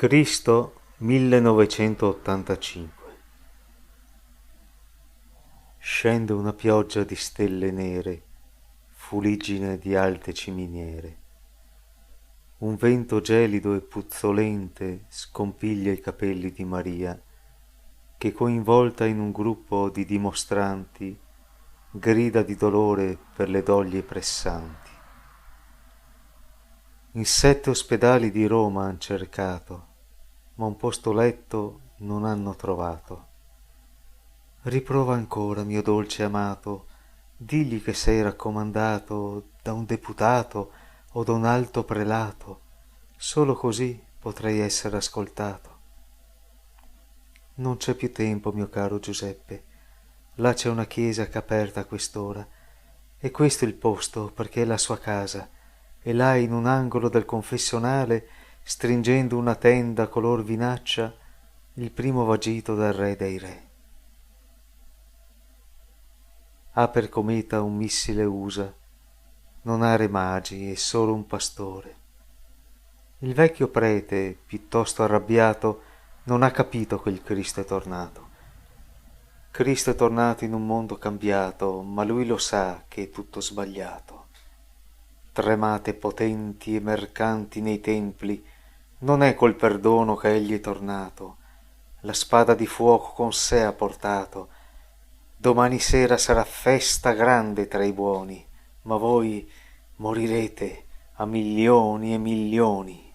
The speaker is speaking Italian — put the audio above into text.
Cristo 1985. Scende una pioggia di stelle nere, fuliggine di alte ciminiere. Un vento gelido e puzzolente scompiglia i capelli di Maria, che coinvolta in un gruppo di dimostranti grida di dolore per le doglie pressanti. In 7 ospedali di Roma han cercato, ma un posto letto non hanno trovato. Riprova ancora, mio dolce amato, digli che sei raccomandato da un deputato o da un alto prelato, solo così potrei essere ascoltato. Non c'è più tempo, mio caro Giuseppe, là c'è una chiesa che è aperta a quest'ora, e questo è il posto perché è la sua casa, e là in un angolo del confessionale, stringendo una tenda color vinaccia, il primo vagito del re dei re. Ha per cometa un missile USA, non ha re magi, è solo un pastore. Il vecchio prete, piuttosto arrabbiato, non ha capito che il Cristo è tornato. Cristo è tornato in un mondo cambiato, ma lui lo sa che è tutto sbagliato. Tremate potenti e mercanti nei templi, non è col perdono che egli è tornato, la spada di fuoco con sé ha portato. Domani sera sarà festa grande tra i buoni, ma voi morirete a milioni e milioni.